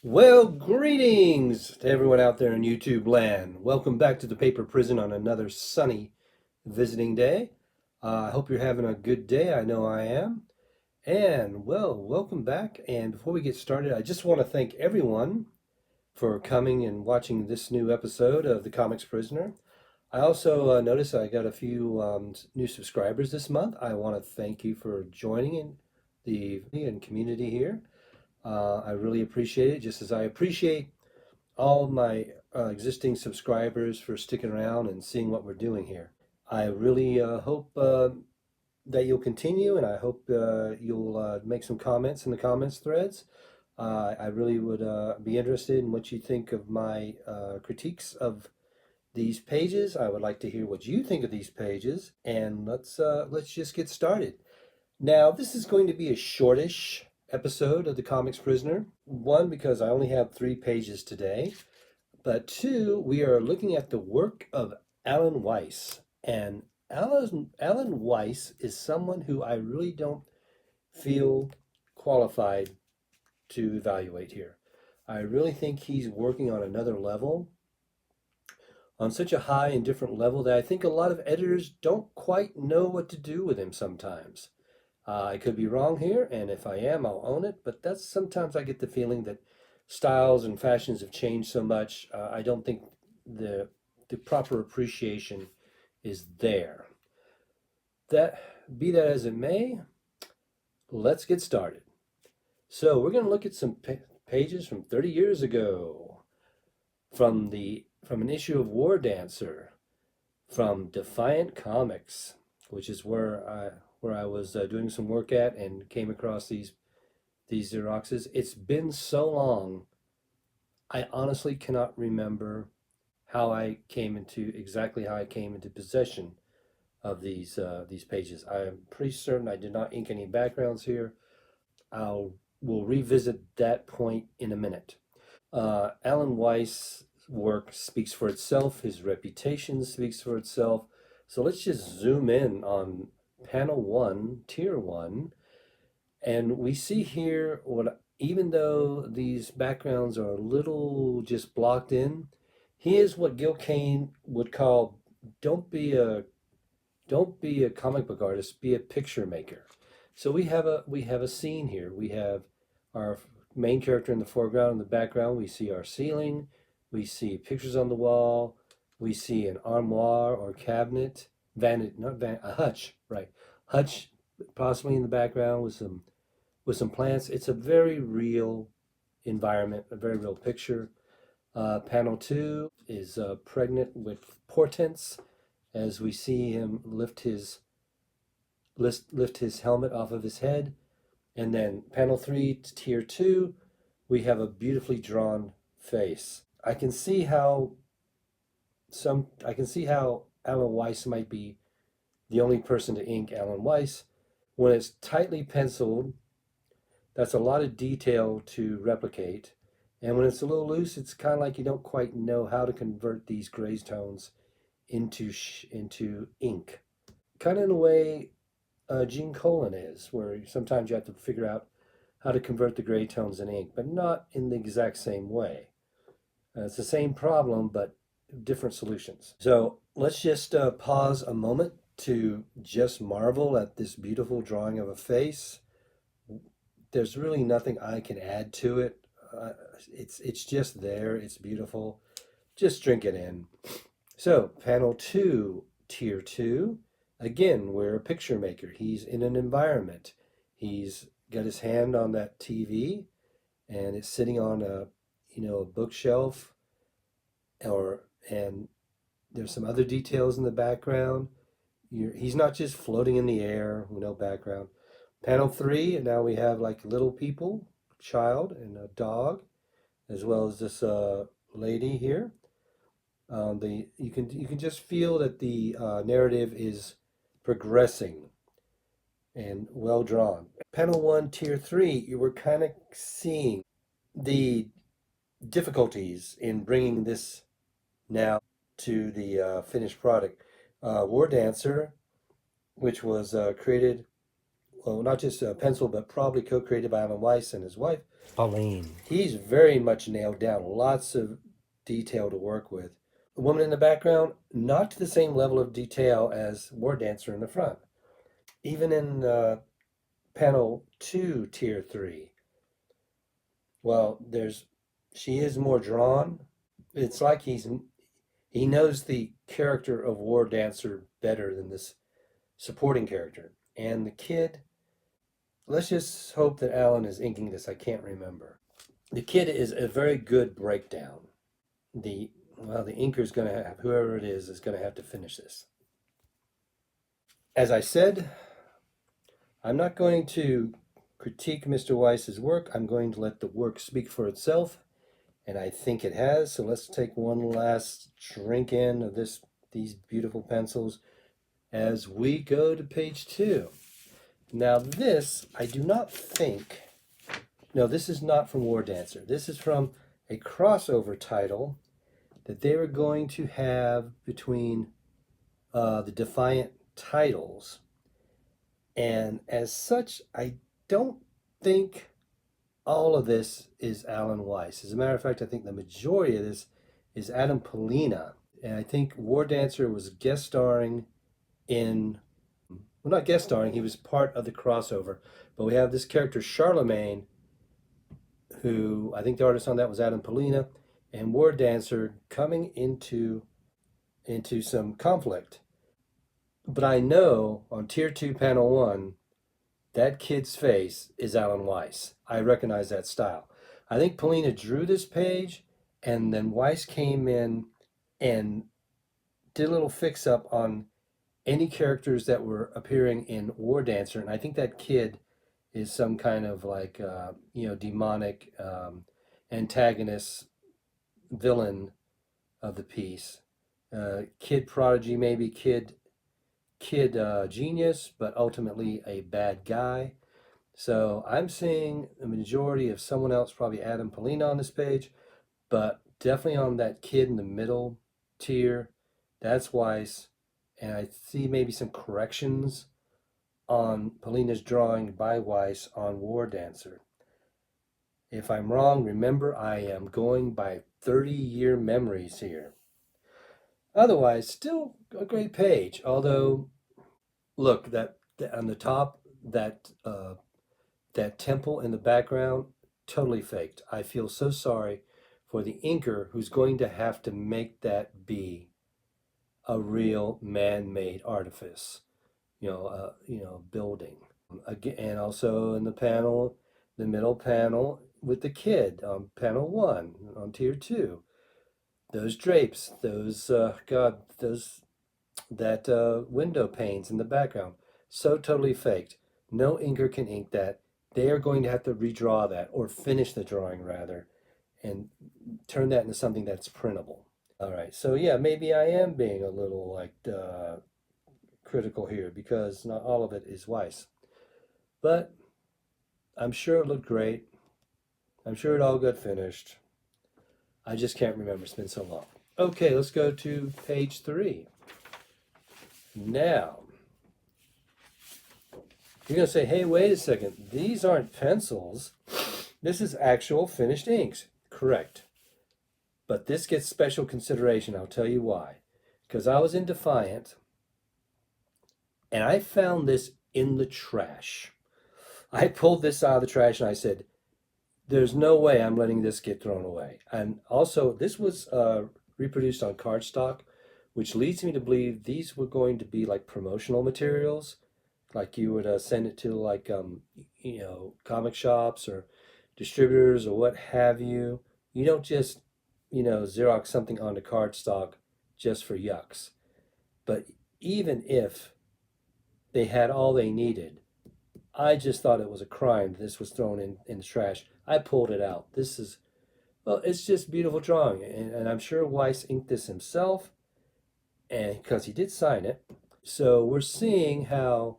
Well, greetings to everyone out there in YouTube land. Welcome back to the Paper Prison on another sunny visiting day. I hope you're having a good day. I know I am. And, well, welcome back. And before we get started, I just want to thank everyone for coming and watching this new episode of The Comics Prisoner. I also noticed I got a few new subscribers this month. I want to thank you for joining in the community here. I really appreciate it, just as I appreciate all of my existing subscribers for sticking around and seeing what we're doing here. I really hope that you'll continue, and I hope you'll make some comments in the comments threads. I really would be interested in what you think of my critiques of these pages. I would like to hear what you think of these pages, and let's just get started. Now, this is going to be a shortish episode of The Comics Prisoner. One, because I only have 3 pages today, but two, we are looking at the work of Alan Weis. And Alan Weis is someone who I really don't feel qualified to evaluate here. I really think he's working on another level, on such a high and different level that I think a lot of editors don't quite know what to do with him sometimes. I could be wrong here, and if I am, I'll own it, but that's sometimes I get the feeling that styles and fashions have changed so much, I don't think the the proper appreciation is there. That be that as it may, let's get started. So we're going to look at some pages from 30 years ago, from an issue of War Dancer, from Defiant Comics, which is where I was doing some work at and came across these Xeroxes. It's been so long, I honestly cannot remember exactly how I came into possession of these pages. I am pretty certain I did not ink any backgrounds here. We'll revisit that point in a minute. Alan Weis' work speaks for itself. His reputation speaks for itself. So let's just zoom in on panel 1, tier 1, and we see here what, even though these backgrounds are a little just blocked in, he is what Gil Kane would call, don't be a don't be a comic book artist, be a picture maker. So we have a scene here. We have our main character in the foreground. In the background, we see our ceiling. We see pictures on the wall. We see an armoire or cabinet, a hutch, right? Hutch, possibly in the background with some plants. It's a very real environment, a very real picture. Panel 2 is pregnant with portents as we see him lift his helmet off of his head. And then panel 3, tier 2, we have a beautifully drawn face. I can see how Alan Weis might be the only person to ink Alan Weis. When it's tightly penciled, that's a lot of detail to replicate. And when it's a little loose, it's kind of like you don't quite know how to convert these gray tones into ink. Kind of in a way Gene Colan is, where sometimes you have to figure out how to convert the gray tones in ink, but not in the exact same way. It's the same problem, but different solutions. So let's just pause a moment to just marvel at this beautiful drawing of a face. There's really nothing I can add to it. It's just there. It's beautiful. Just drink it in. So panel 2, tier 2. Again, we're a picture maker. He's in an environment. He's got his hand on that TV, and it's sitting on a bookshelf, and there's some other details in the background. He's not just floating in the air with no background. Panel 3, and now we have like little people, child and a dog, as well as this lady here. You can just feel that the narrative is progressing and well drawn. Panel 1, tier 3, you were kind of seeing the difficulties in bringing this now to the finished product. War Dancer, which was created well, not just a pencil, but probably co-created by Alan Weis and his wife, Pauline. He's very much nailed down, lots of detail to work with. The woman in the background, not to the same level of detail as WARDANCER in the front. Even in panel 2, tier 3, well, she is more drawn. It's like he knows the character of WARDANCER better than this supporting character. And the kid, let's just hope that Alan is inking this. I can't remember. The kid is a very good breakdown. The inker's going to have, whoever it is going to have to finish this. As I said, I'm not going to critique Mr. Weiss's work. I'm going to let the work speak for itself, and I think it has. So let's take one last drink in of these beautiful pencils as we go to page 2. Now this, I do not think, no, this is not from WARDANCER. This is from a crossover title that they were going to have between the Defiant titles. And as such, I don't think all of this is Alan Weis. As a matter of fact, I think the majority of this is Adam Polina. And I think WARDANCER was guest starring in, well, not guest starring, he was part of the crossover. But we have this character, Charlemagne, who I think the artist on that was Adam Polina, and WARDANCER coming into some conflict. But I know on tier 2, panel 1, that kid's face is Alan Weis. I recognize that style. I think Polina drew this page, and then Weis came in and did a little fix-up on any characters that were appearing in WARDANCER, and I think that kid is some kind of like, demonic antagonist villain of the piece. Kid prodigy, maybe kid genius, but ultimately a bad guy. So I'm seeing a majority of someone else, probably Adam Polina on this page, but definitely on that kid in the middle tier, that's Weis. And I see maybe some corrections on Polina's drawing by Weis on WARDANCER. If I'm wrong, remember I am going by 30-year memories here. Otherwise, still a great page. Although, look, that on the top, that temple in the background, totally faked. I feel so sorry for the inker who's going to have to make that be a real man-made artifice, building. Again, and also in the middle panel with the kid on panel 1 on tier 2. Those drapes, that window panes in the background, so totally faked. No inker can ink that. They are going to have to redraw that, or finish the drawing rather, and turn that into something that's printable. All right, so yeah, maybe I am being a little critical here, because not all of it is Weis. But I'm sure it looked great. I'm sure it all got finished. I just can't remember, it's been so long. Okay, let's go to page 3. Now, you're going to say, hey, wait a second, these aren't pencils. This is actual finished inks. Correct. But this gets special consideration. I'll tell you why. Because I was in Defiant, and I found this in the trash. I pulled this out of the trash, and I said, there's no way I'm letting this get thrown away. And also, this was reproduced on cardstock, which leads me to believe these were going to be like promotional materials. Like you would send it to comic shops or distributors or what have you. You don't just Xerox something onto cardstock just for yucks. But even if they had all they needed, I just thought it was a crime that this was thrown in the trash. I pulled it out. It's just beautiful drawing. And I'm sure Weis inked this himself, and because he did sign it. So we're seeing how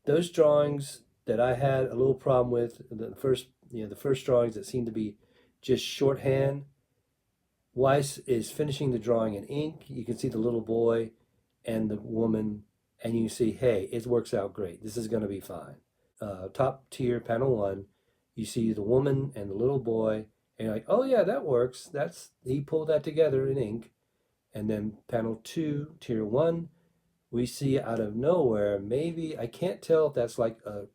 those drawings that I had a little problem with, the first drawings that seemed to be just shorthand, Weis is finishing the drawing in ink. You can see the little boy and the woman, and you see, hey, it works out great. This is going to be fine. top tier, panel 1, you see the woman and the little boy, and you're like, oh yeah, that works. He pulled that together in ink. And then panel 2, tier 1, we see out of nowhere, maybe, I can't tell if that's like a,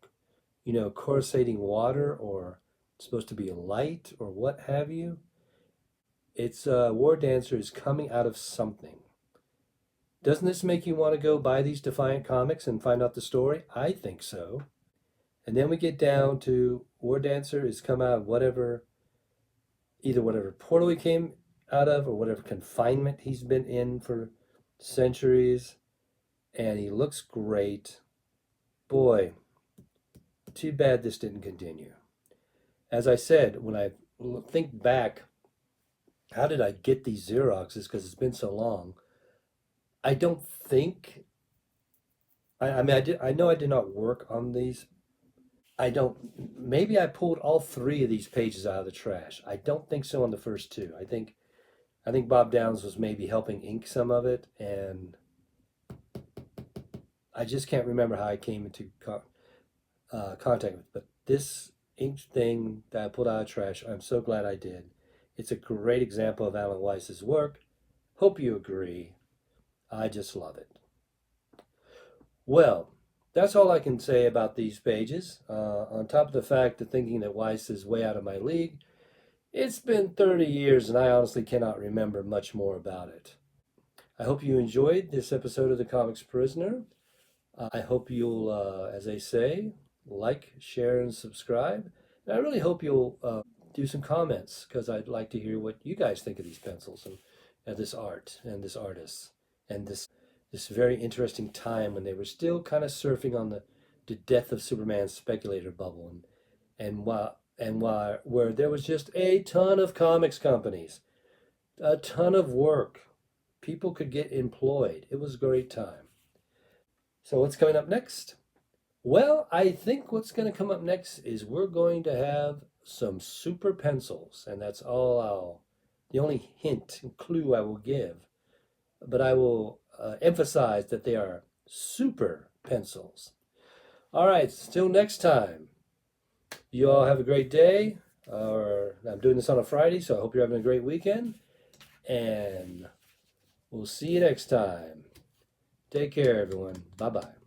coruscating water or supposed to be a light or what have you. It's War Dancer is coming out of something. Doesn't this make you want to go buy these Defiant comics and find out the story? I think so. And then we get down to War Dancer is come out of either whatever portal he came out of or whatever confinement he's been in for centuries. And he looks great. Boy, too bad this didn't continue. As I said, when I think back, how did I get these Xeroxes? Because it's been so long. I don't think. I mean, I know I did not work on these. I don't. Maybe I pulled all 3 of these pages out of the trash. I don't think so on the first 2. I think Bob Downs was maybe helping ink some of it, and I just can't remember how I came into contact with. But this ink thing that I pulled out of trash, I'm so glad I did. It's a great example of Alan Weis's work. Hope you agree. I just love it. Well, that's all I can say about these pages. On top of the fact of thinking that Weiss is way out of my league, it's been 30 years and I honestly cannot remember much more about it. I hope you enjoyed this episode of The Comics Prisoner. I hope you'll, as they say, like, share, and subscribe. And I really hope you'll do some comments, because I'd like to hear what you guys think of these pencils and this art and this artist and this very interesting time when they were still kind of surfing on the death of Superman speculator bubble, where there was just a ton of comics companies, a ton of work. People could get employed. It was a great time. So what's coming up next? Well, I think what's going to come up next is we're going to have some super pencils, and that's the only hint and clue I will give. But I will emphasize that they are super pencils. All right, till next time. You all have a great day. I'm doing this on a Friday, so I hope you're having a great weekend. And we'll see you next time. Take care, everyone. Bye-bye.